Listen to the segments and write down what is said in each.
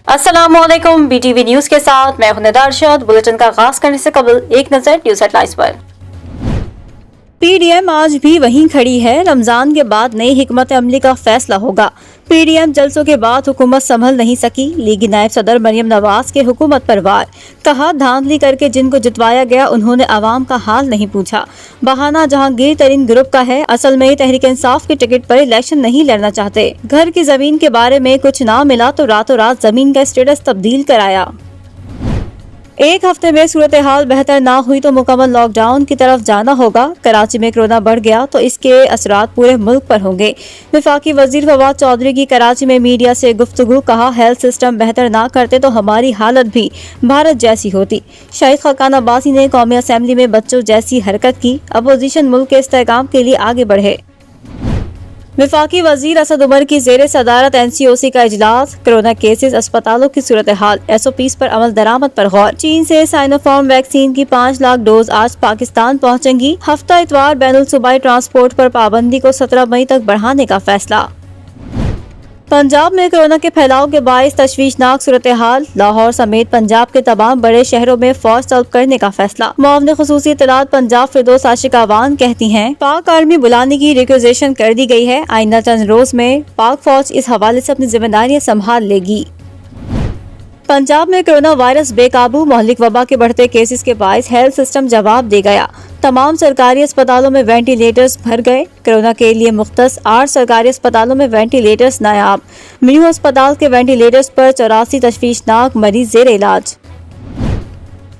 अस्सलाम वालेकुम। BTV news के साथ मैं हूं निदा अरशद। बुलेटिन का आगाज करने से कबल एक नजर न्यूज हेडलाइंस पर। PDM आज भी वहीं खड़ी है। रमजान के बाद नई हिकमत अमली का फैसला होगा। PDM जलसों के बाद हुकूमत संभल नहीं सकी। लीगी नायब सदर मरियम नवाज के हुकूमत पर वार। कहा धांधली करके जिनको जितवाया गया उन्होंने आवाम का हाल नहीं पूछा। बहाना जहांगीर तरीन ग्रुप का है। असल में तहरीक इंसाफ के टिकट पर इलेक्शन नहीं लड़ना चाहते। घर की जमीन के बारे में कुछ ना मिला तो रातों रात जमीन का स्टेटस तब्दील कराया। एक हफ्ते में सूरत हाल बेहतर ना हुई तो मुकम्मल लॉकडाउन की तरफ जाना होगा। कराची में कोरोना बढ़ गया तो इसके असरात पूरे मुल्क पर होंगे। वफाकी वजीर फवाद चौधरी की कराची में मीडिया से गुफ्तगू। कहा हेल्थ सिस्टम बेहतर ना करते तो हमारी हालत भी भारत जैसी होती। शाहिद खाकान अब्बासी ने कौमी असम्बली में बच्चों जैसी हरकत की। अपोजिशन मुल्क के इस्तेहकाम के लिए आगे बढ़े। वफाकी वजीर असद उमर की जेर सदारत NCOC का इजलास। कोरोना केसेस, अस्पतालों की सूरत हाल, SOPs पर अमल दरामद पर गौर। चीन से साइनोफार्म वैक्सीन की 5 लाख डोज आज पाकिस्तान पहुंचेंगी। हफ्ता इतवार बैनुल सूबाई ट्रांसपोर्ट पर पाबंदी को 17 मई तक बढ़ाने का फैसला। पंजाब में कोरोना के फैलाव के बायस तशवीशनाक सूरत हाल। लाहौर समेत पंजाब के तमाम बड़े शहरों में फौज तलब करने का फैसला। मुआवने खुसूसी इत्तलात पंजाब फिरदौस आशिक अवान कहती हैं पाक आर्मी बुलाने की रिक्वेजिशन कर दी गई है। आइंदा चंद रोज में पाक फौज इस हवाले से अपनी जिम्मेदारियां संभाल लेगी। पंजाब में कोरोना वायरस बेकाबू। मोहलिक वबा के बढ़ते केसेस के बायस हेल्थ सिस्टम जवाब दे गया। तमाम सरकारी अस्पतालों में वेंटिलेटर्स भर गए। कोरोना के लिए मुख्तस 8 सरकारी अस्पतालों में वेंटिलेटर्स नायाब। मिनू अस्पताल के वेंटिलेटर्स पर 84 तशवीशनाक मरीज जेर इलाज।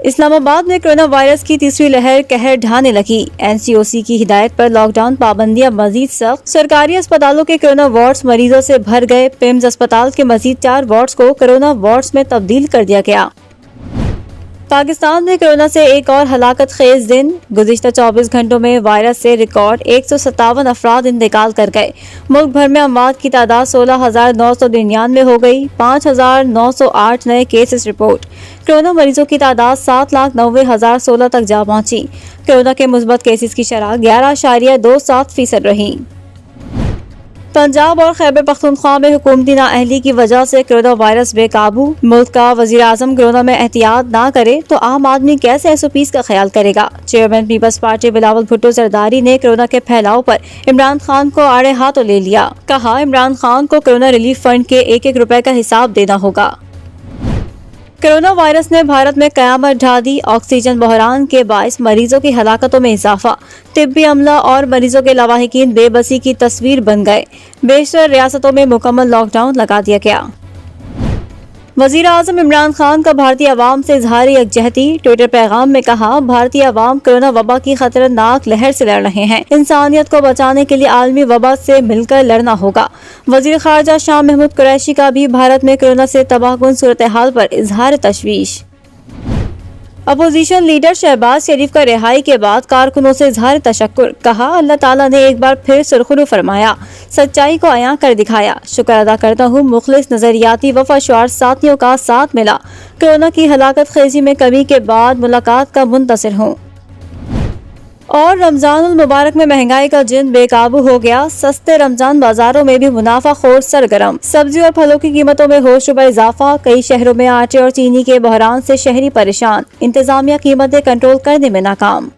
इस्लामाबाद में कोरोना वायरस की तीसरी लहर कहर ढाने लगी। NCOC की हिदायत पर लॉकडाउन पाबंदियां मजीद सख्त। सरकारी अस्पतालों के कोरोना वार्ड्स मरीजों से भर गए। पिम्स अस्पताल के मजीद 4 वार्ड्स को कोरोना वार्ड्स में तब्दील कर दिया गया। पाकिस्तान में कोरोना से एक और हलाकत खेज दिन। गुज़िश्ता 24 घंटों में वायरस से रिकॉर्ड 157 अफराद इंतकाल कर गए। मुल्क भर में अमवात की तादाद 16,999 हो गई। 5,908 नए केसेस रिपोर्ट। कोरोना मरीजों की तादाद 7,90,016 तक जा पहुंची। कोरोना के मुस्बत केसेस की शरह 11.27% रही। पंजाब और खैबर पख्तूनख्वा में हुकूमती नाअहली की वजह से कोरोना वायरस बेकाबू। मुल्क का वजीर आजम कोरोना में एहतियात ना करे तो आम आदमी कैसे SOPs का ख्याल करेगा। चेयरमैन पीपल्स पार्टी बिलावल भुट्टो जरदारी ने कोरोना के फैलाव पर इमरान खान को आड़े हाथों ले लिया। कहा इमरान खान को कोरोना रिलीफ फंड के 1-1 रुपए का हिसाब देना होगा। कोरोना वायरस ने भारत में कयामत ढा दी। ऑक्सीजन बहरान के बायस मरीजों की हलाकतों में इजाफा। तिब्बी अमला और मरीजों के लवाहिकीन बेबसी की तस्वीर बन गए। बेशतर रियासतों में मुकम्मल लॉकडाउन लगा दिया गया। वजीर आजम इमरान खान का भारतीय अवाम से इजहार यकजहती। ट्विटर पैगाम में कहा भारतीय अवाम कोरोना वबा की खतरनाक लहर से लड़ रहे हैं। इंसानियत को बचाने के लिए आलमी वबा से मिलकर लड़ना होगा। वजीर खारजा शाह महमूद कुरैशी का भी भारत में कोरोना से तबाहकुन सूरत हाल पर इजहार तशवीश। अपोजिशन लीडर शहबाज शरीफ का रिहाई के बाद कारकुनों से इजहार तशक्कुर। कहा अल्लाह ताला ने एक बार फिर सुरखरू फरमाया, सच्चाई को अयां कर दिखाया। शुक्र अदा करता हूँ मुखलिस नजरियाती वफाशुआर साथियों का साथ मिला। कोरोना की हलाकत खेजी में कमी के बाद मुलाकात का मुंतसिर हूँ। और रमजानुल मुबारक में महंगाई का जिन बेकाबू हो गया। सस्ते रमजान बाजारों में भी मुनाफा खोर सरगर्म। सब्जी और फलों की कीमतों में होश रुपए इजाफा। कई शहरों में आटे और चीनी के बहरान से शहरी परेशान। इंतजामिया कीमतें कंट्रोल करने में नाकाम।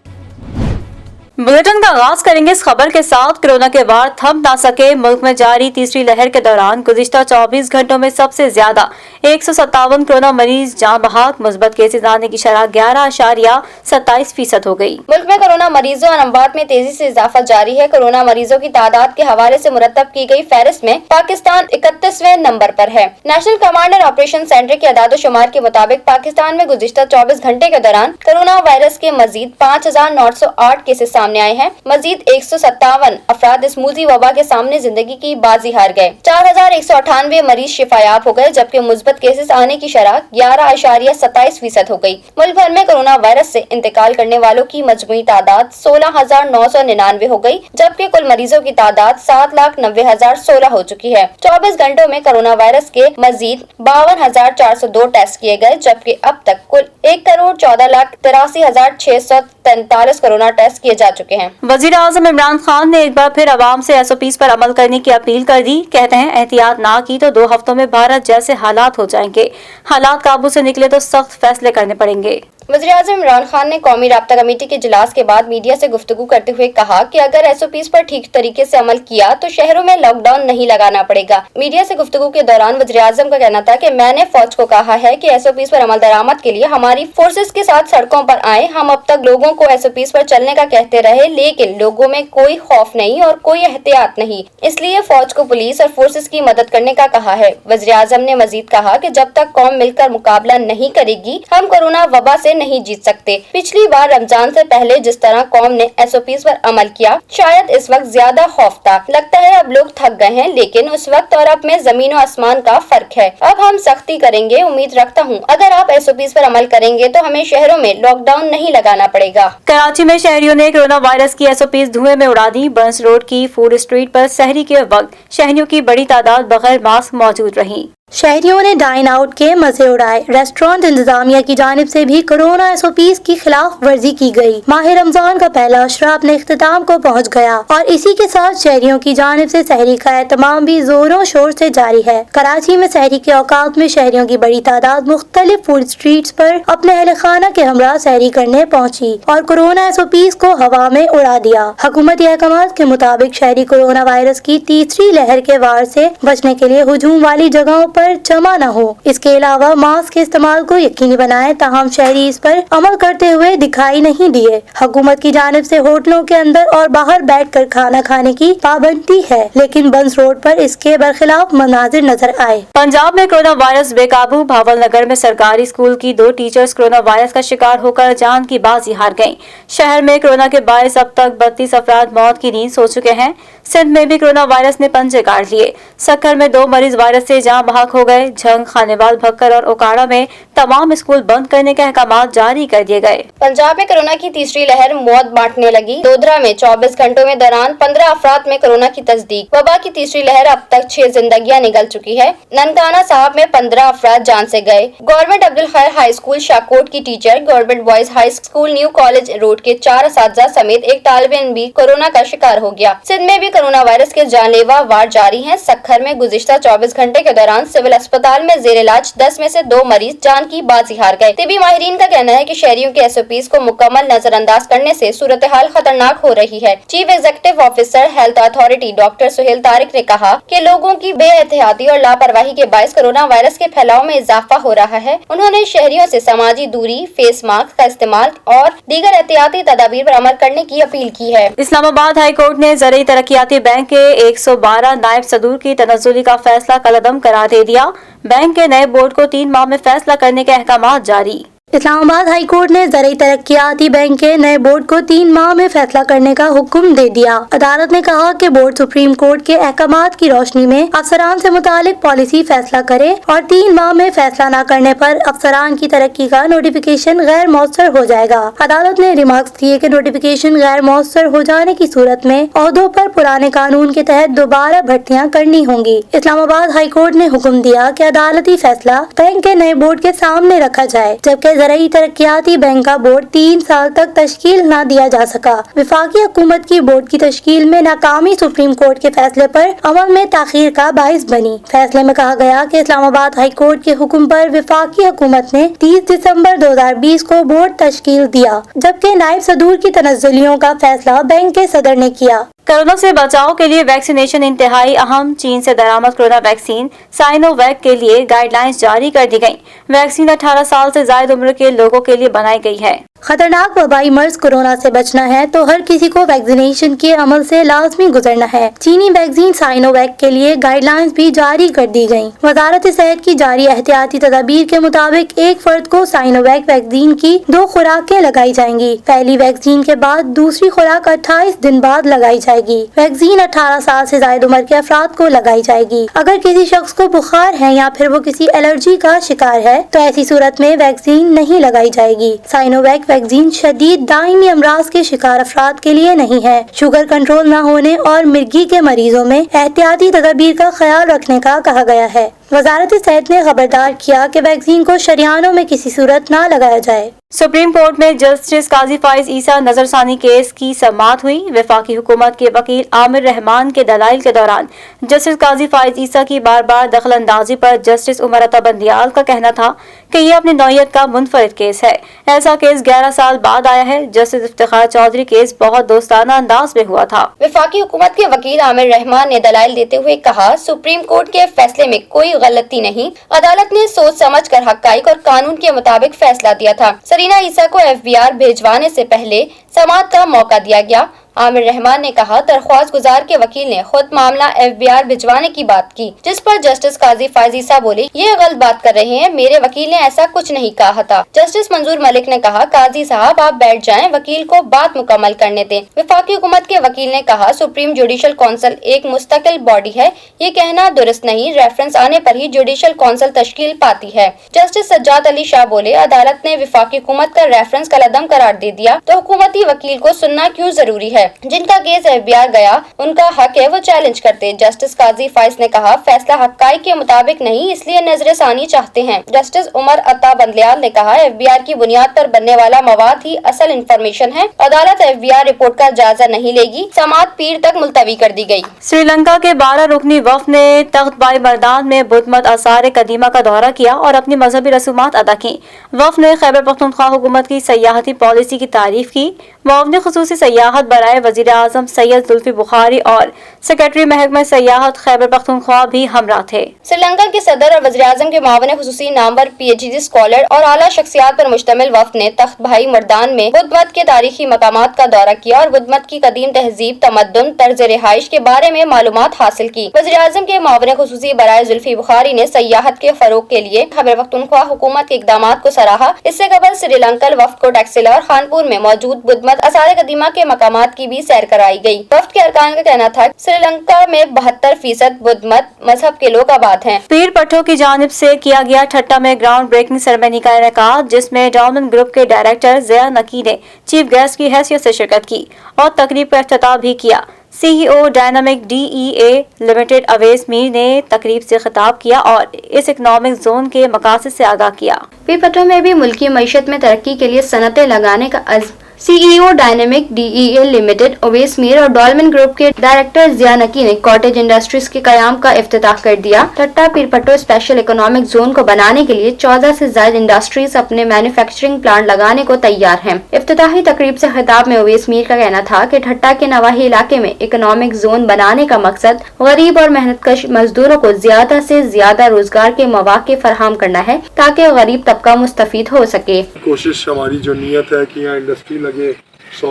बुलेटिन का आगाज करेंगे इस खबर के साथ। कोरोना के वार थम ना सके। मुल्क में जारी तीसरी लहर के दौरान गुज़िश्ता 24 घंटों में सबसे ज्यादा 157 कोरोना मरीज जान बहक। मुस्बत केसेस आने की शरह 11.27% हो गई। मुल्क में कोरोना मरीजों और अमवात में तेजी से इजाफा जारी है। कोरोना मरीजों की तादाद के हवाले से मुरतब की गई फहरिस्त में पाकिस्तान 31वें नंबर पर है। National command and operation centre के अदाद-ओ-शुमार के मुताबिक पाकिस्तान में गुज़िश्ता 24 घंटे के दौरान कोरोना वायरस के मजीद 5,908 केसेस सामने आए हैं। मजीद 157 अफराद इस मूजी वबा के सामने जिंदगी की बाजी हार गए। 4,198 मरीज शिफायाब हो गए, जबकि मुस्बत केसेस आने की शरह 11.27% हो गई। मुल्क भर में कोरोना वायरस से इंतकाल करने वालों की मजमूई तादाद 16,999 हो गई, जबकि कुल मरीजों की तादाद 7,90,016 हो चुकी है। 24 घंटों में कोरोना वायरस के मजीद 52,402 टेस्ट किए गए, जबकि अब तक कुल 1,14,83,643 कोरोना टेस्ट किए जा चुके हैं। वजीर आजम इमरान खान ने एक बार फिर आवाम से SOPs पर अमल करने की अपील कर दी। कहते हैं एहतियात ना की तो 2 हफ्तों में भारत जैसे हालात हो जाएंगे। हालात काबू से निकले तो सख्त फैसले करने पड़ेंगे। वज़ीर आज़म इमरान खान ने कौमी राब्ता कमेटी के इजलास के बाद मीडिया से गुफ्तगू करते हुए कहा कि अगर SOPs पर ठीक तरीके से अमल किया तो शहरों में लॉकडाउन नहीं लगाना पड़ेगा। मीडिया से गुफ्तगू के दौरान वज़ीर आज़म का कहना था कि मैंने फौज को कहा है कि SOPs पर अमल दरामद के लिए हमारी फोर्सेस के साथ सड़कों पर आए। हम अब तक लोगों को SOPs पर चलने का कहते रहे, लेकिन लोगों में कोई खौफ नहीं और कोई एहतियात नहीं, इसलिए फौज को पुलिस और फोर्सेस की मदद करने का कहा है। वज़ीर आज़म ने मजीद कहा कि जब तक कौम मिलकर मुकाबला नहीं करेगी हम कोरोना वबा से नहीं जीत सकते। पिछली बार रमजान से पहले जिस तरह कौम ने SOPs पर अमल किया, शायद इस वक्त ज्यादा खौफ था। लगता है अब लोग थक गए हैं, लेकिन उस वक्त और अब में जमीन और आसमान का फर्क है। अब हम सख्ती करेंगे। उम्मीद रखता हूँ अगर आप SOPs पर अमल करेंगे तो हमें शहरों में लॉकडाउन नहीं लगाना पड़ेगा। कराची में शहरियों ने कोरोना वायरस की SOPs धुएं में उड़ा दी। बंस रोड की फूड स्ट्रीट पर सहरी के वक्त शहरियों की बड़ी तादाद बगैर मास्क मौजूद रही। शहरियों ने डाइन आउट के मजे उड़ाए। रेस्टोरेंट इंतजामिया की जानिब से भी कोरोना SOPs की खिलाफ वर्जी की गई। माह रमजान का पहला अशरा अपने इख्तिताम को पहुंच गया और इसी के साथ शहरियों की जानिब से सहरी का एहतमाम भी जोरों शोर से जारी है। कराची में सहरी के औकात में शहरियों की बड़ी तादाद मुख्तलिफ फूड स्ट्रीट्स पर अपने अहले खाना के हमरा सहरी करने पहुंची और कोरोना SOPs को हवा में उड़ा दिया। हुकूमती अहकाम के मुताबिक शहरी कोरोना वायरस की तीसरी लहर के वार से बचने के लिए हुजूम वाली जगहों पर जमा न हो। इसके अलावा मास्क के इस्तेमाल को यकीनी बनाएं, ताहम शहरी इस पर अमल करते हुए दिखाई नहीं दिए। हुकूमत की जानिब से होटलों के अंदर और बाहर बैठकर खाना खाने की पाबंदी है, लेकिन बंस रोड पर इसके बरखिलाफ मनाजिर नजर आए। पंजाब में कोरोना वायरस बेकाबू। भावलनगर में सरकारी स्कूल की 2 टीचर्स कोरोना वायरस का शिकार होकर जान की बाजी हार गयी। शहर में कोरोना के बायस अब तक 32 अफराद मौत की नींद सो चुके हैं। सिंध में भी कोरोना वायरस ने पंजे काट लिए। सक्खर में 2 मरीज वायरस से जान बहक हो गए। झंग, खानेवाल, भक्कर और ओकाड़ा में तमाम स्कूल बंद करने के अहकाम जारी कर दिए गए। पंजाब में कोरोना की तीसरी लहर मौत बांटने लगी। दोदरा में 24 घंटों में दौरान 15 अफराद में कोरोना की तस्दीक। वबा की तीसरी लहर अब तक 6 जिंदगियां निगल चुकी है। ननकाना साहब में 15 अफराद जान से गए। गवर्नमेंट अब्दुल खैर हाई स्कूल शाकोट की teacher, government boys high school new college road के 4 असातिज़ा समेत एक तालिब इल्म भी कोरोना का शिकार हो गया। सिंध में भी कोरोना वायरस के जानलेवा वार जारी है। सक्खर में गुज़िश्ता 24 घंटे के दौरान सिविल अस्पताल में जेर इलाज 10 में से 2 मरीज जान की बाजी हार गए। तिबी माहिरीन का कहना है कि शहरियों के SOPs को मुकम्मल नजरअंदाज करने से सूरत हाल खतरनाक हो रही है। Chief executive officer health authority doctor Suhail Tariq ने कहा कि लोगों की बेएहतियाती और लापरवाही के बायस कोरोना वायरस के फैलाव में इजाफा हो रहा है। उन्होंने शहरियों से समाजी दूरी, फेस मास्क का इस्तेमाल और दीगर एहतियाती तदाबीर पर अमल करने की अपील की है। इस्लामाबाद हाई कोर्ट ने ज़रई तरक्याती बैंक के 112 नायब सदूर की तनज़्ज़ुली का फैसला कलअदम करार दे दिया। बैंक के नए बोर्ड को 3 माह में फैसला करने के अहकाम जारी। इस्लामाबाद हाई कोर्ट ने ज़रई तरक्याती बैंक के नए बोर्ड को 3 माह में फैसला करने का हुक्म दे दिया। अदालत ने कहा कि बोर्ड सुप्रीम कोर्ट के अहकामात की रोशनी में अफसरान से मुतालिक पॉलिसी फैसला करे और 3 माह में फैसला न करने पर अफसरान की तरक्की का नोटिफिकेशन गैर मौसर हो जाएगा। अदालत ने रिमार्क्स दिए कि नोटिफिकेशन गैर मौसर हो जाने की सूरत में ओहदों पर पुराने कानून के तहत दोबारा भर्तियाँ करनी होंगी। इस्लामाबाद हाई कोर्ट ने हुक्म दिया कि अदालती फैसला बैंक के नए बोर्ड के सामने रखा जाए, जबकि ज़रई तरक्याती बैंक का बोर्ड 3 साल तक तश्कील न दिया जा सका। वफाकी हुकूमत की बोर्ड की तश्कील में नाकामी सुप्रीम कोर्ट के फैसले पर अमल में ताखीर का बाइस बनी। फैसले में कहा गया कि इस्लामाबाद हाई कोर्ट के हुक्म पर वफाकी हुकूमत ने 30 दिसंबर 2020 को बोर्ड तश्कील दिया, जबकि नायब सदूर की तनज़्ज़ुलियों का फैसला बैंक के सदर ने किया। कोरोना से बचाव के लिए वैक्सीनेशन इंतहाई अहम। चीन से दरामद कोरोना वैक्सीन साइनोवैक के लिए गाइडलाइंस जारी कर दी गयी। वैक्सीन 18 साल से ज्यादा उम्र के लोगों के लिए बनाई गई है। खतरनाक वबाई मर्ज कोरोना से बचना है तो हर किसी को वैक्सीनेशन के अमल से लाजमी गुजरना है। चीनी वैक्सीन साइनोवैक के लिए गाइडलाइंस भी जारी कर दी गयी। वजारत सेहत की जारी एहतियाती तदाबीर के मुताबिक एक फर्द को साइनोवैक वैक्सीन की 2 खुराकें लगाई जाएंगी। पहली वैक्सीन के बाद दूसरी खुराक 28 दिन बाद लगाई जाएगी। वैक्सीन 18 साल से ज्यादा उम्र के अफराद को लगाई जाएगी। अगर किसी शख्स को बुखार है या फिर वो किसी एलर्जी का शिकार है तो ऐसी सूरत में वैक्सीन नहीं लगाई जाएगी। साइनोवैक वैक्सीन शदीद दायमी अमराज के शिकार अफराद के लिए नहीं है। शुगर कंट्रोल न होने और मिर्गी के मरीजों में एहतियाती तदाबीर का ख्याल रखने का कहा गया है। वजारत सेहत ने खबरदार किया कि वैक्सीन को शरियानों में किसी सूरत ना लगाया जाए। सुप्रीम कोर्ट में जस्टिस काजी फाइज ईसा नजरसानी केस की समाअत हुई। वफाकी हुकूमत के वकील आमिर रहमान के दलाइल के दौरान जस्टिस काजी फाइज ईसा की बार बार दखल अंदाजी पर जस्टिस उमर अता बंदियाल का कहना था कि यह अपनी नौयत का मुनफरिद केस है। ऐसा केस 11 साल बाद आया है। जस्टिस इफ्तिखार चौधरी केस बहुत दोस्ताना अंदाज में हुआ था। वफाकी हुकूमत के वकील आमिर रहमान ने दलाइल देते हुए कहा, सुप्रीम कोर्ट के फैसले में कोई गलती नहीं, अदालत ने सोच समझ कर हक़ाइक़ और कानून के मुताबिक फैसला दिया था। सरीना ईसा को FBR भेजवाने से पहले समाअत का मौका दिया गया। आमिर रहमान ने कहा, दरख्वास्त गुजार के वकील ने खुद मामला FBR भिजवाने की बात की, जिस पर जस्टिस काजी फाइज ईसा बोले, ये गलत बात कर रहे हैं, मेरे वकील ने ऐसा कुछ नहीं कहा था। जस्टिस मंजूर मलिक ने कहा, काजी साहब आप बैठ जाएं, वकील को बात मुकम्मल करने दें। वफाकी हुकूमत के वकील ने कहा, सुप्रीम जुडिशल काउंसिल एक मुस्तकिल बॉडी है, ये कहना दुरुस्त नहीं, रेफरेंस आने पर ही जुडिशल काउंसिल तश्कील पाती है। जस्टिस सज्जाद अली शाह बोले, अदालत ने वफाकी हुकूमत का रेफरेंस कलअदम करार दे दिया तो हुकूमती वकील को सुनना क्यों जरूरी है? जिनका केस FBR गया उनका हक है वो चैलेंज करते। जस्टिस काजी फाइज ने कहा, फैसला हक़ाइक़ के मुताबिक नहीं, इसलिए नजरसानी चाहते हैं। जस्टिस उमर अता बंदियाल ने कहा, FBR की बुनियाद पर बनने वाला मवाद ही असल इंफॉर्मेशन है, अदालत FBR रिपोर्ट का जायजा नहीं लेगी। समाअत पीर तक मुलतवी कर दी गई। श्रीलंका के 12 रुकनी वफ़द ने तख्त बाई मर्दान में बुद्ध आसार कदीमा का दौरा किया और अपनी मजहबी रसूमात अदा की। वफ़द ने खैबर पख्तूनख्वा हुकूमत की सयाहती पॉलिसी की तारीफ की। मुआवने ख़ुसूसी सयाहत बराए वज़ीर आज़म सैयद जुल्फी बुखारी और सेक्रेटरी महकमा सयाहत खैबर पख्तूनख्वा भी हमरा थे। श्रीलंका के सदर और वज़ीर आज़म के मुआवने ख़ुसूसी नामवर PhD स्कॉलर और आला शख्सियात पर मुश्तमिल वफ़द ने तख्त भाई मर्दान में बुद्ध मत के तारीखी मकामात का दौरा किया और बुद्ध मत की कदीम तहजीब, तमद्दुन, तर्ज रिहाइश के बारे में मालूमात हासिल की। वज़ीर आज़म के मुआवने ख़ुसूसी बराए जुल्फी बुखारी ने सयाहत के फरोग के लिए खैबर पख्तूनख्वा हुकूमत के इक़दामात को सराहा। इससे कबल श्रीलंकन वफ़द को टैक्सिला और खानपुर में मौजूद बुद्ध मत आसार कदीमा के मकामात की भी सैर कराई गई। वफ़द के अरकान का कहना था, श्रीलंका में 72% बुद्ध मत मजहब के लोग आबाद हैं। पीर पट्टो की जानिब से किया गया ठट्टा में ग्राउंड ब्रेकिंग सेरेमनी का इनेकाद, जिसमें डॉलमन ग्रुप के डायरेक्टर ज़िया नकी ने चीफ गेस्ट की हैसियत से शिरकत की और तकरीब का इफ्तिताह भी किया। CEO dynamic DEA limited अवेस Mir ने तकरीब से खिताब किया और इस इकनॉमिक जोन के मकासद से आगाह किया। पीर पट्टो में भी मुल्की मईशत में तरक्की के लिए सनतें लगाने का अज़्म। CEO dynamic DEA limited अवेस Mir और डॉलमन ग्रुप के डायरेक्टर ज़िया नकी ने कॉटेज इंडस्ट्रीज के कयाम का इफ्तिताह कर दिया। ठट्टा पीर पट्टो स्पेशल इकोनॉमिक जोन को बनाने के लिए 14 से ज्यादा इंडस्ट्रीज अपने मैन्युफैक्चरिंग प्लांट लगाने को तैयार हैं। इफ्तिताही तकरीब से खिताब में अवेस मीर का कहना था कि ठट्टा के नवाही इलाके में इकोनॉमिक जोन बनाने का मकसद गरीब और मेहनतकश मजदूरों को ज्यादा से ज्यादा रोजगार के मौके फराहम करना है ताकि गरीब तबका मुस्तफीद हो सके। कोशिश हमारी जो नीयत है कि यहाँ इंडस्ट्री लगे, 100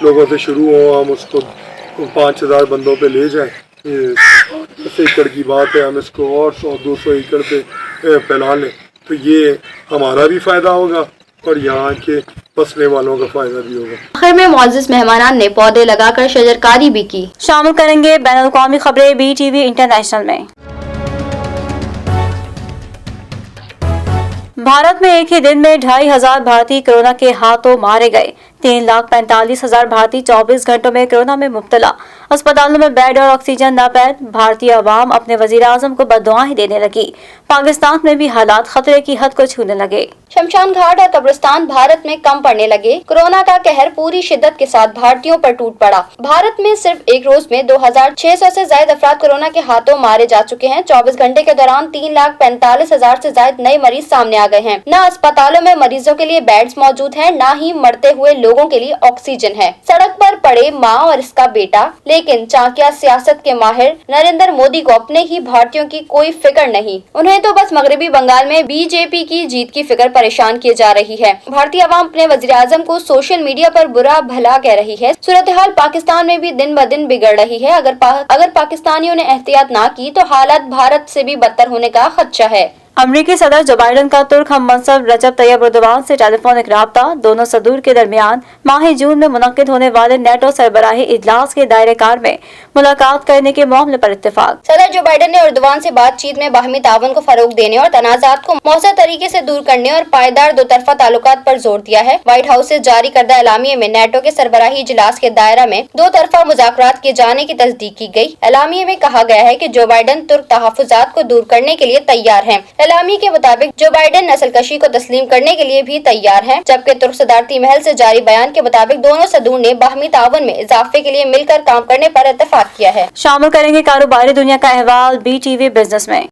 लोगों से शुरू हो, हम उसको 5000 बंदों पे ले जाएं। 10 एकड़ की बात है, हम इसको और 100-200 एकड़ पे फैला लें तो ये हमारा भी फ़ायदा होगा और यहाँ के बसने वालों का फ़ायदा भी होगा। आखिर में मौजूद मेहमानान ने पौधे लगाकर शजरकारी भी की। शामिल करेंगे बैनुल अक़वामी खबरें BTV इंटरनेशनल में। भारत में एक ही दिन में 2500 भारतीय कोरोना के हाथों मारे गए। 3,45,000 भारतीय 24 घंटों में कोरोना में मुब्तला। अस्पतालों में बेड और ऑक्सीजन न पैद। भारतीय अवाम अपने वजीर आजम को बद्दुआएं देने लगी। पाकिस्तान में भी हालात खतरे की हद को छूने लगे। शमशान घाट और कब्रिस्तान भारत में कम पड़ने लगे। कोरोना का कहर पूरी शिद्दत के साथ भारतीयों पर टूट पड़ा। भारत में सिर्फ एक रोज में 2600 से ज्यादा अफराद कोरोना के हाथों मारे जा चुके हैं। 24 घंटे के दौरान 3,45,000 से ज्यादा नए मरीज सामने आ गए हैं। न अस्पतालों में मरीजों के लिए बेड्स मौजूद हैं, न ही मरते हुए लोगों के लिए ऑक्सीजन है। सड़क पर पड़े माँ और इसका बेटा, लेकिन चाकिया सियासत के माहिर नरेंद्र मोदी को अपने ही भारतीयों की कोई फिक्र नहीं। उन्हें तो बस मगरबी बंगाल में बीजेपी की जीत की फिक्र परेशान किए जा रही है। भारतीय अवाम अपने वजीर आजम को सोशल मीडिया पर बुरा भला कह रही है। सूरत हाल पाकिस्तान में भी दिन ब दिन बिगड़ रही है। अगर पाकिस्तानियों ने एहतियात ना की तो हालात भारत से भी बदतर होने का खदशा है। अमरीकी सदर जो बाइडन का तुर्क हम मनसब रजब तैयब एर्दोगान से टेलीफोनिक राब्ता, दोनों सदूर के दरमियान माह जून में मुनक्किद होने वाले नेटो सरबराही इजलास के दायरे कार में मुलाकात करने के मामले पर इत्तेफाक। सदर जो बाइडन ने एर्दोगान से बातचीत में बाहमी ताउन को फरोग देने और तनाज़ात को मौसर तरीके से दूर करने और पायदार दो तरफा ताल्लुकात पर जोर दिया है। व्हाइट हाउस से जारी करदा एलामिये में नेटो के सरबराही इजलास के दायरा में दो तरफा मुज़ाकरात किए जाने की तस्दीक की गई। एलामिये में कहा गया है कि जो बाइडन तुर्क तहफ़्फ़ुज़ात को दूर करने के लिए तैयार हैं। एलामिये के मुताबिक जो बाइडन नस्लकशी को तस्लीम करने के लिए भी तैयार हैं, जबकि तुर्क सदारती महल से जारी बयान के मुताबिक दोनों सदूर ने बाहमी ताउन में इजाफे के लिए मिलकर काम करने पर इत्तेफाक किया है। शामिल करेंगे कारोबारी दुनिया का अहवाल BTV बिजनेस में।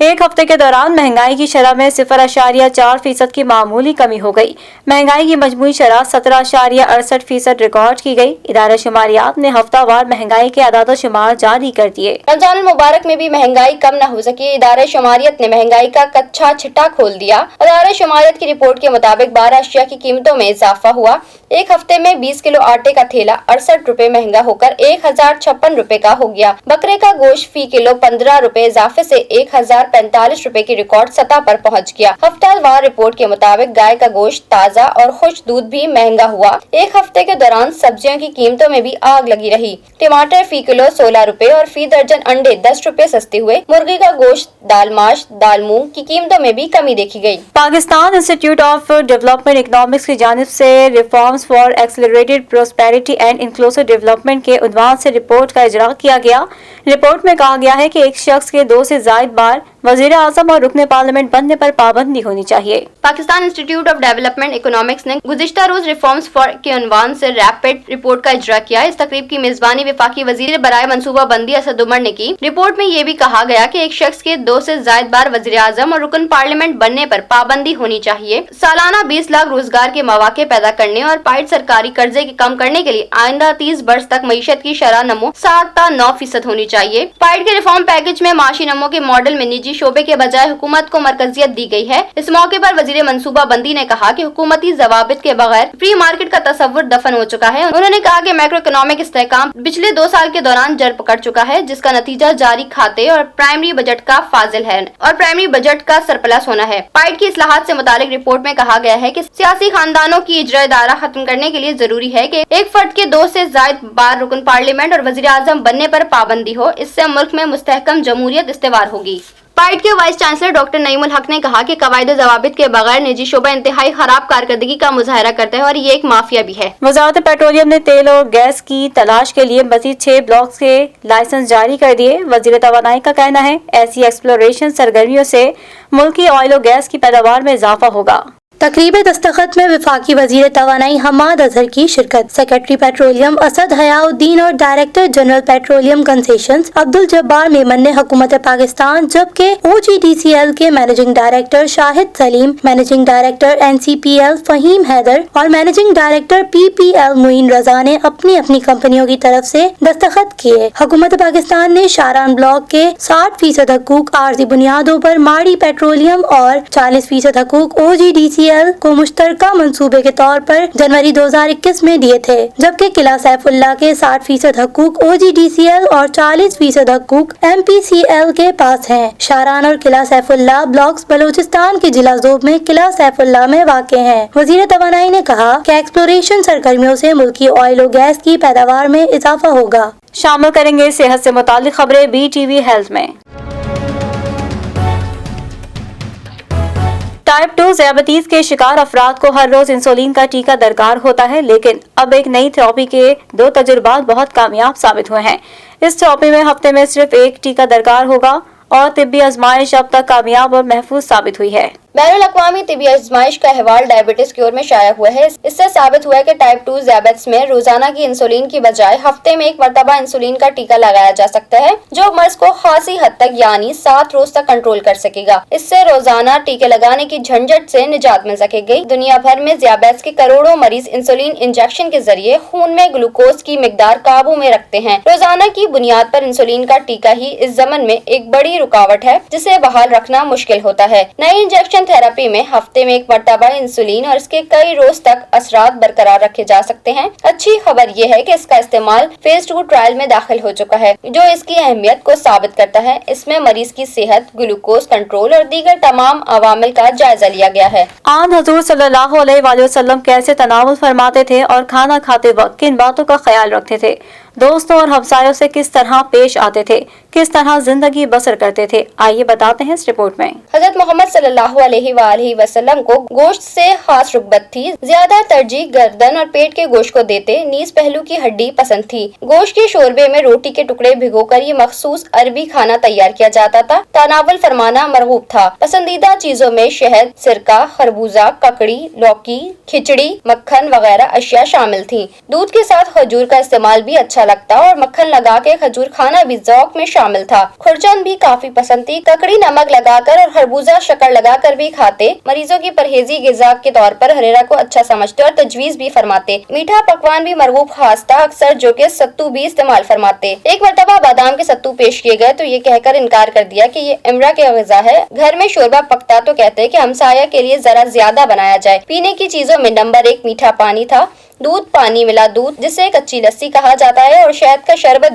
एक हफ्ते के दौरान महंगाई की शरह में 0.4% की मामूली कमी हो गई। महंगाई की मजमूई शरह 17.68% रिकॉर्ड की गई। इदारा शुमारियात ने हफ्तावार महंगाई के अदाद शुमार जारी कर दिए। रमजान मुबारक में भी महंगाई कम न हो सकी। इदारा शुमारियत ने महंगाई का कच्चा छिट्टा खोल दिया। इदारा शुमारियत की रिपोर्ट के मुताबिक 12 अशिया की कीमतों में इजाफा हुआ। एक हफ्ते में 20 किलो आटे का थैला 68 रुपए महंगा होकर 1056 रुपए का हो गया। बकरे का गोश्त फी किलो 15 रुपए इजाफे से 1045 रुपए की रिकॉर्ड सतह पर पहुंच गया। हफ्तावार रिपोर्ट के मुताबिक गाय का गोश्त, ताज़ा और खुश दूध भी महंगा हुआ। एक हफ्ते के दौरान सब्जियों की कीमतों में भी आग लगी रही। टमाटर फी किलो 16 रुपए और फी दर्जन अंडे 10 रुपए सस्ते हुए। मुर्गी का गोश्त, दाल माश, दाल मूंग की कीमतों में भी कमी देखी गई। Pakistan institute of development economics की जानिब से reforms for accelerated prosperity and inclusive development के उन्वान से रिपोर्ट का इजरा किया गया। रिपोर्ट में कहा गया है कि एक शख्स के 2 से ज़ायद बार वज़ीर आज़म और रुकने पार्लियामेंट बनने पर पाबंदी होनी चाहिए। Pakistan institute of development economics ने गुज़िश्ता रोज रिफॉर्म्स फॉर के उन्वान से रैपिड रिपोर्ट का इजरा किया। इस तकरीब की मेजबानी वफाकी वजीर बराए मनसूबा बंदी असद उमर ने की। रिपोर्ट में ये भी कहा गया कि एक शख्स के 2 से ज़ायद बार वज़ीर आज़म और रुकन पार्लियामेंट बनने पर पाबंदी होनी चाहिए। सालाना 20 लाख रोजगार के मौके पैदा करने और पाइड सरकारी कर्जे के कम करने के लिए आइंदा 30 वर्ष तक मईशत की शरह नमो 7.9% होनी चाहिए। पाइड के रिफॉर्म पैकेज में माशी नमो के मॉडल में निजी शोबे के बजाय हुकूमत को मरकजियत दी गई है। इस मौके पर वजीर मनसूबा बंदी ने कहा कि हुकूमती जवाबित के बगैर फ्री मार्केट का तस्वुर दफन हो चुका है। उन्होंने कहा कि मैक्रो इकोनॉमिक इस्तेहकाम पिछले 2 साल के दौरान जड़ पकड़ चुका है, जिसका नतीजा जारी खाते और प्राइमरी बजट का फाजिल है और प्राइमरी बजट का सरप्लस होना है। पाइड की इस्लाहात से मुतालिक रिपोर्ट में कहा गया है कि सियासी खानदानों की इजरा दायरा खत्म करने के लिए जरूरी है कि एक फर्द के 2 से ज़ायद बार रुकन पार्लियामेंट और वजीर आज़म बनने पर पाबंदी हो। इससे मुल्क में मुस्तहकम जमहूरियत इस्तेवार होगी। पाइड के वाइस चांसलर डॉक्टर नईमुल हक ने कहा कि कवायद जवाबित के बगैर निजी शोबा इंतहाई खराब कारकर्दगी का मुजाहरा करता है और ये एक माफिया भी है। वजारत पेट्रोलियम ने तेल और गैस की तलाश के लिए मजीद 6 ब्लॉक्स के लाइसेंस जारी कर दिए। वजीर तवानाई का कहना है ऐसी एक्सप्लोरेशन सरगर्मियों से मुल्क की ऑयल और गैस की पैदावार में इजाफा होगा। तकरीब दस्तखत में वफाकी वजीर तवानाई हमाद अजहर की शिरकत। सेक्रेटरी पेट्रोलियम असद हयाउद्दीन और director general petroleum concessions Abdul Jabbar Memon ने हुकूमत पाकिस्तान, जबकि OGDCL के managing director Shahid Saleem, managing director NCPL Faheem Haider और managing director PPL Muin Raza ने अपनी अपनी कंपनियों की तरफ से दस्तखत किए। हुकूमत पाकिस्तान ने शारान ब्लॉक के 60% हकूक आर्जी बुनियादों पर माड़ी पेट्रोलियम और 40% हकूक OGDCL को मुश्तरका मंसूबे के तौर पर जनवरी 2021 में दिए थे, जबकि किला सैफुल्ला के 60% हकूक OGDCL और 40% हकूक MPCL के पास हैं। शारान और किला सैफुल्ला ब्लॉक्स बलूचिस्तान के जिला ज़ोब में किला सैफुल्ला में वाक़ हैं। वज़ीर तवानाई ने कहा कि एक्सप्लोरेशन सरगर्मियों से मुल्की ऑयल और गैस की पैदावार में इजाफा होगा। शामिल करेंगे सेहत से मुताल्लिक खबरें BTV हेल्थ में। टाइप 2 ज़ियाबतीस के शिकार अफराद को हर रोज इंसुलिन का टीका दरकार होता है, लेकिन अब एक नई थेरेपी के 2 तजुर्बात बहुत कामयाब साबित हुए हैं। इस थेरेपी में हफ्ते में सिर्फ 1 टीका दरकार होगा और तिब्बी आजमाइश अब तक कामयाब और महफूज साबित हुई है। बैनुल अक़वामी तिब्बी आजमाइश का अहवाल डायबिटीज क्योर में शाया हुआ है। इससे साबित हुआ है कि टाइप 2 ज़ियाबेट्स में रोजाना की इंसुलिन की बजाय हफ्ते में 1 मरतबा इंसुलिन का टीका लगाया जा सकता है, जो मर्ज को खासी हद तक यानी 7 रोज तक कंट्रोल कर सकेगा। इससे रोजाना टीके लगाने की झंझट से निजात मिल सकेगी। दुनिया भर में ज़ियाबेट्स के करोड़ों मरीज इंसुलिन इंजेक्शन के जरिए खून में ग्लूकोज की मिकदार काबू में रखते हैं। रोजाना की बुनियाद पर इंसुलिन का टीका ही इस ज़मन में एक बड़ी रुकावट है, जिसे बहाल रखना मुश्किल होता है। नए इंजेक्शन ऑक्सीजन थेरेपी में हफ्ते में एक मरतबा इंसुलिन और इसके कई रोज तक असरात बरकरार रखे जा सकते हैं। अच्छी खबर ये है कि इसका इस्तेमाल फेज 2 ट्रायल में दाखिल हो चुका है, जो इसकी अहमियत को साबित करता है। इसमें मरीज की सेहत, ग्लूकोज कंट्रोल और दीगर तमाम अवामिल का जायजा लिया गया है। आन हजूर सल्लल्लाहु अलैहि वसल्लम कैसे तनावुल फरमाते थे और खाना खाते वक्त किन बातों का ख्याल रखते थे, दोस्तों और हमसायों से किस तरह पेश आते थे, किस तरह जिंदगी बसर करते थे, आइए बताते हैं इस रिपोर्ट में। हजरत मोहम्मद सल्लल्लाहु अलैहि वसल्लम को गोश्त से खास रुग़बत थी। ज्यादा तरजीह गर्दन और पेट के गोश्त को देते, नीज पहलू की हड्डी पसंद थी। गोश्त के शोरबे में रोटी के टुकड़े भिगोकर ये मखसूस अरबी खाना तैयार किया जाता था। तनावुल फरमाना मरगूब था। पसंदीदा चीजों में शहद, सिरका, खरबूजा, ककड़ी, लौकी, खिचड़ी, मक्खन वगैरह अशिया शामिल थी। दूध के साथ खजूर का इस्तेमाल भी अच्छा लगता और मक्खन लगा के खजूर खाना भी ज़ौक़ में शामिल था। खुरचन भी काफी पसंद थी। ककड़ी नमक लगाकर और खरबूजा शक्कर लगाकर भी खाते। मरीजों की परहेजी गिज़ा के तौर पर हरेरा को अच्छा समझते और तजवीज भी फरमाते। मीठा पकवान भी मरगूब खास था, अक्सर जो के सत्तू भी इस्तेमाल फरमाते। एक मरतबा बादाम के सत्तू पेश किए गए तो ये कहकर इनकार कर दिया कि ये इमरा के ग़िज़ा है। घर में शोरबा पकता तो कहते कि हमसाया के लिए जरा ज्यादा बनाया जाए। पीने की चीजों में नंबर 1 मीठा पानी था। दूध, पानी मिला दूध, जिसे कच्ची लस्सी कहा जाता है, और शहद का शरबत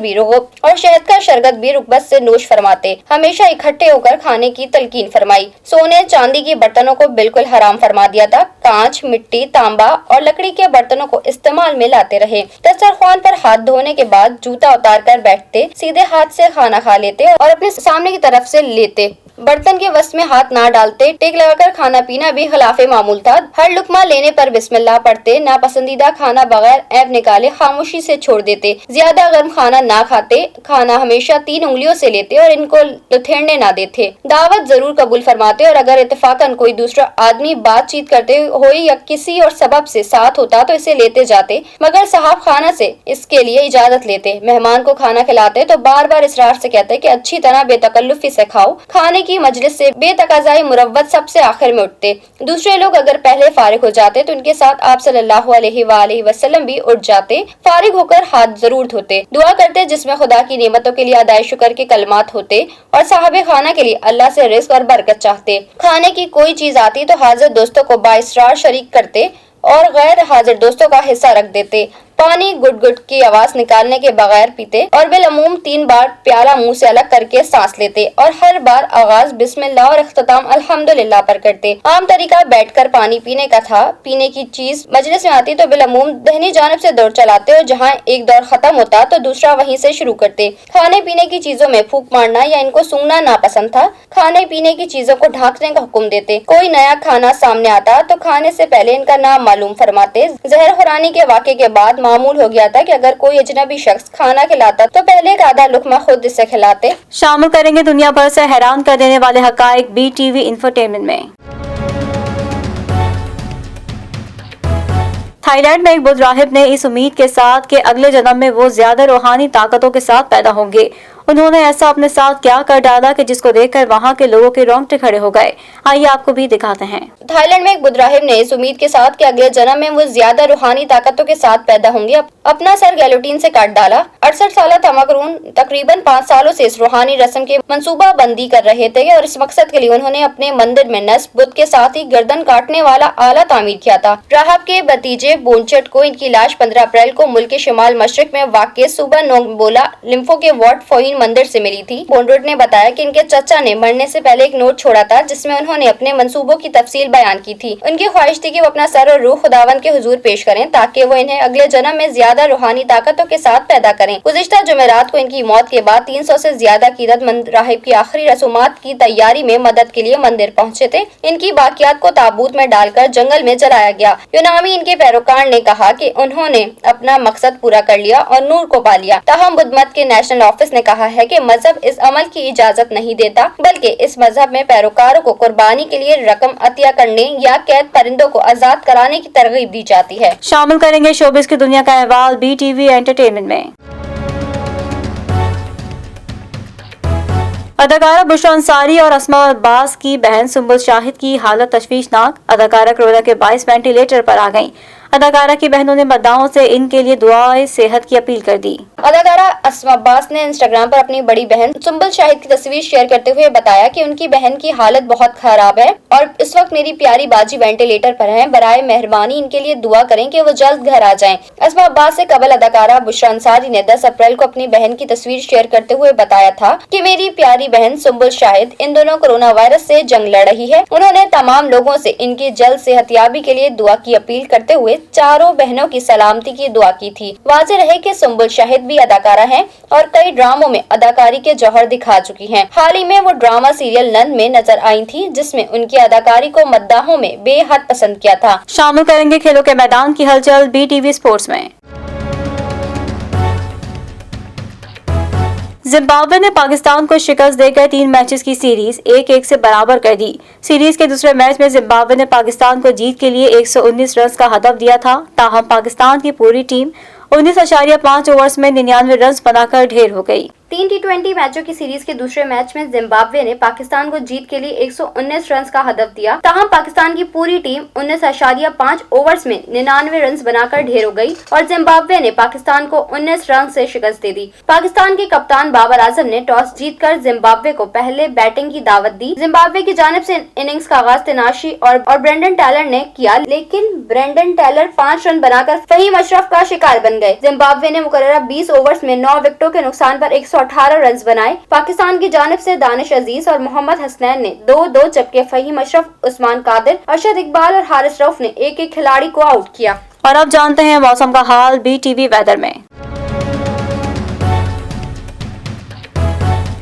भी रुग़बत से नोश फरमाते। हमेशा इकट्ठे होकर खाने की तलकीन फरमाई। सोने चांदी के बर्तनों को बिल्कुल हराम फरमा दिया था। कांच, मिट्टी, तांबा और लकड़ी के बर्तनों को इस्तेमाल में लाते रहे। दस्तरख्वान पर हाथ धोने के बाद जूता उतार कर बैठते, सीधे हाथ से खाना खा लेते और अपने सामने की तरफ से लेते। बर्तन के वस्त में हाथ ना डालते। टेक लगाकर खाना पीना भी खिलाफे मामूल था। हर लुकमा लेने पर बिस्मिल्लाह पढ़ते। नापसंदीदा खाना बगैर ऐब निकाले खामोशी से छोड़ देते। ज्यादा गर्म खाना ना खाते। खाना हमेशा 3 उंगलियों से लेते और इनको लुथेड़ने ना देते। दावत जरूर कबूल फरमाते और अगर इत्तेफाकन कोई दूसरा आदमी बातचीत करते हो या किसी और सबब से साथ होता तो इसे लेते जाते, मगर साहब खाना से इसके लिए इजाजत लेते। मेहमान को खाना खिलाते तो बार बार इसरार से कहते कि अच्छी तरह बेतकल्लुफी से खाओ। खाने की मजलिस से बेतकाज़ाई मुरव्वत सबसे आखिर में उठते। दूसरे लोग अगर पहले फारिग हो जाते तो उनके साथ आप सल्लल्लाहु अलैहि वसल्लम भी उठ जाते। फारिग होकर हाथ जरूर धोते। दुआ करते जिसमें खुदा की नेमतों के लिए अदाए शुक्र के कलमात होते और साहबे खाना के लिए अल्लाह से रिज़्क़ और बरकत चाहते। खाने की कोई चीज आती तो हाजिर दोस्तों को बाइसरार शरीक करते और गैर हाजिर दोस्तों का हिस्सा रख देते। पानी गुट गुट की आवाज निकालने के बगैर पीते और बिलअमूम 3 बार प्याला मुंह से अलग करके सांस लेते और हर बार आगाज बिस्मिल्लाह और इख्तिताम अल्हम्दुलिल्लाह पर करते। आम तरीका बैठकर पानी पीने का था। पीने की चीज मजलिस में आती तो बिलअमूम दहनी जानिब से दौड़ चलाते और जहाँ एक दौर खत्म होता तो दूसरा वहीं से शुरू करते। खाने पीने की चीजों में फूंक मारना या इनको सूंघना नापसंद था। खाने पीने की चीजों को ढांकने का हुक्म देते। कोई नया खाना सामने आता तो खाने से पहले इनका नाम मालूम फरमाते। जहर खुरानी के वाक़े के बाद मामूल हो गया था कि अगर कोई अजनबी शख्स खाना खिलाता तो पहले एक आधा लुकमा खुद इसे खिलाते। शामिल करेंगे दुनिया भर से हैरान कर देने वाले हकाइक BTV इंफोटेनमेंट में। थाईलैंड में एक बुद्ध राहिब ने इस उम्मीद के साथ कि अगले जन्म में वो ज्यादा रूहानी ताकतों के साथ पैदा होंगे, उन्होंने ऐसा अपने साथ क्या कर डाला कि जिसको देखकर वहाँ के लोगों के रोंगटे खड़े हो गए। आइए आपको भी दिखाते हैं। थाईलैंड में एक बुद्ध राहिब ने इस उम्मीद के साथ कि अगले जन्म में वो ज्यादा रूहानी ताकतों के साथ पैदा होंगे अपना सर गैलोटीन से काट डाला। 68 साल तमकरून तकरीबन 5 सालों से इस रूहानी रस्म की मंसूबा बंदी कर रहे थे और इस मकसद के लिए उन्होंने अपने मंदिर में नस्ब बुद्ध के साथ ही गर्दन काटने वाला आला तामीर किया था। राहब के भतीजे बोनचट को इनकी लाश 15 अप्रैल को मुल्क के शिमाल मशरिक में वाक़ सुबह नोंगबोला लिम्फो के वार्ड फोइन मंदिर से मिली थी। बोनरुट ने बताया कि इनके चचा ने मरने से पहले एक नोट छोड़ा था जिसमें उन्होंने अपने मंसूबों की तफसील बयान की थी। उनकी ख्वाहिश थी कि वो अपना सर और रूह खुदावन के हुजूर पेश करें ताकि वो इन्हें अगले जन्म में ज्यादा रूहानी ताकतों के साथ पैदा करें। गुज़िश्ता जुमेरात को इनकी मौत के बाद 300 से ज्यादा कीरतमंद राहिब की आखिरी रसूमात की तैयारी में मदद के लिए मंदिर पहुंचे थे। इनकी बाकियात को ताबूत में डालकर जंगल में जलाया गया। यूनामी इनके पैरोकार ने कहा कि उन्होंने अपना मकसद पूरा कर लिया और नूर को पा लिया। ताहम बुद्ध मत के नेशनल ऑफिस ने कहा है कि मजहब इस अमल की इजाजत नहीं देता, बल्कि इस मजहब में पैरोकारों को कुर्बानी के लिए रकम अतिया करने या कैद परिंदों को आजाद कराने की तरगीब दी जाती है। शामिल करेंगे शोबिस की दुनिया का अहवाल BTV एंटरटेनमेंट में। अदाकारा बुशरा अंसारी और अस्मा अब्बास की बहन सुंबुल शाहिद की हालत तशवीशनाक। अदाकारा कोरोना के 22 वेंटिलेटर पर आ गईं। अदाकारा की बहनों ने मतदाताओं से इनके लिए दुआए सेहत की अपील कर दी। अदाकारा अस्मा अब्बास ने इंस्टाग्राम पर अपनी बड़ी बहन सुंबुल शाहिद की तस्वीर शेयर करते हुए बताया कि उनकी बहन की हालत बहुत खराब है और इस वक्त मेरी प्यारी बाजी वेंटिलेटर पर है। बराए मेहरबानी इनके लिए दुआ करें कि वो जल्द घर आ जाएं। अस्मा अब्बास से कबल अदाकारा बुशरा अंसारी ने 10 अप्रैल को अपनी बहन की तस्वीर शेयर करते हुए बताया था कि मेरी प्यारी बहन सुंबुल शाहिद इन दोनों कोरोना वायरस से जंग लड़ रही है। उन्होंने तमाम लोगों से इनकी जल्द सेहतयाबी के लिए दुआ की अपील करते हुए चारों बहनों की सलामती की दुआ की थी। वाज़ेह रहे कि सुंबुल शाहिद भी अदाकारा हैं और कई ड्रामों में अदाकारी के जौहर दिखा चुकी हैं। हाल ही में वो ड्रामा सीरियल नंद में नजर आई थी, जिसमें उनकी अदाकारी को मद्दाहों में बेहद पसंद किया था। शामिल करेंगे खेलों के मैदान की हलचल BTV स्पोर्ट्स में। जिम्बाब्वे ने पाकिस्तान को शिकस्त देकर 3 मैचेस की सीरीज 1-1 से बराबर कर दी। सीरीज के दूसरे मैच में जिम्बाब्वे ने पाकिस्तान को जीत के लिए 119 रन का हदफ दिया था। ताहम पाकिस्तान की पूरी टीम 19.5 ओवर्स में 99 रन बनाकर ढेर हो गई। 3 T20 मैचों की सीरीज के दूसरे मैच में जिम्बाब्वे ने पाकिस्तान को जीत के लिए 119 रन का हदफ दिया। ताहम पाकिस्तान की पूरी टीम 19.5 ओवर्स में 99 रन बनाकर ढेर हो गई और जिम्बाब्वे ने पाकिस्तान को 19 रन से शिकस्त दे दी। पाकिस्तान के कप्तान बाबर आजम ने टॉस जीतकर जिम्बाब्वे को पहले बैटिंग की दावत दी। जिम्बाब्वे की जानिब से इनिंग्स का आगाज तेनाशी और ब्रेंडन टेलर ने किया, लेकिन ब्रेंडन टेलर 5 रन बनाकर फहीम अशरफ का शिकार बन गए। जिम्बाब्वे ने मुकर्ररा 20 ओवर्स में 9 विकेटों के नुकसान पर 118 रन बनाए। पाकिस्तान की जानिब से दानिश अजीज और मोहम्मद हसनैन ने 2-2 जबकि फहीम अशरफ, उस्मान कादिर, अरशद इकबाल और हारिस रऊफ ने एक-एक खिलाड़ी को आउट किया। और अब जानते हैं मौसम का हाल BTV वेदर में।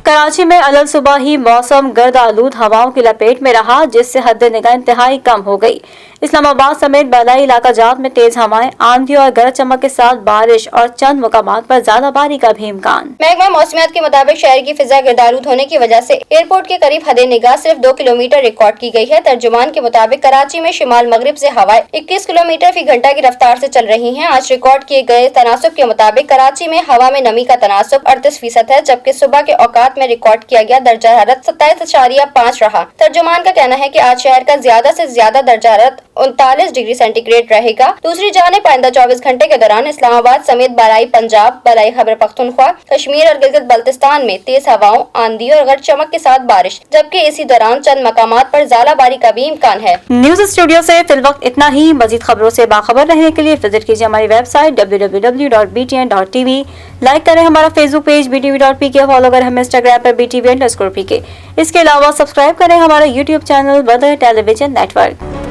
कराची में अलग सुबह ही मौसम गर्द आलूद हवाओं की लपेट में रहा, जिससे हद निगाह इंतहाई कम हो गई। इस्लामाबाद समेत बलाई इलाका जात में तेज हवाएं, आंधी और गरज चमक के साथ बारिश और चंद मुकामात पर ज्यादा बारिश का भी इम्कान। महकमा मौसमियात के मुताबिक शहर की फिजा गर्दालूद होने की वजह से एयरपोर्ट के करीब हद निगाह सिर्फ 2 किलोमीटर रिकॉर्ड की गई है। तर्जुमान के मुताबिक कराची में शिमाल मगरिब से हवाएं 21 किलोमीटर फी घंटा की रफ्तार से चल रही हैं। आज रिकॉर्ड किए गए तनासुब के मुताबिक कराची में हवा में नमी का तनासुब 38% है, जबकि सुबह के औकात में रिकॉर्ड किया गया दर्जा हरारत 27.5 रहा। तर्जुमान का कहना है कि आज शहर का ज्यादा से ज्यादा दर्जा हरारत 39 डिग्री सेंटीग्रेड रहेगा। दूसरी जानिब आइंदा 24 घंटे के दौरान इस्लामाबाद समेत बलाई पंजाब, बलाई खैबर पख्तूनख्वा, कश्मीर और गिलगित बल्तिस्तान में तेज हवाओं, आंधी और गरज चमक के साथ बारिश, जबकि इसी दौरान चंद मकामात पर ज़ालाबारी का भी इम्कान है। न्यूज स्टूडियो से फिल वक्त इतना ही। मजीद खबरों से बाखबर रहने के लिए विजिट कीजिए हमारी वेबसाइट www.btn.tv। लाइक करें हमारा फेसबुक पेज btv.pk, फॉलो करें हमें इंस्टाग्राम पर btv_pk। इसके अलावा सब्सक्राइब करें हमारा यूट्यूब चैनल बदर टेलीविजन नेटवर्क।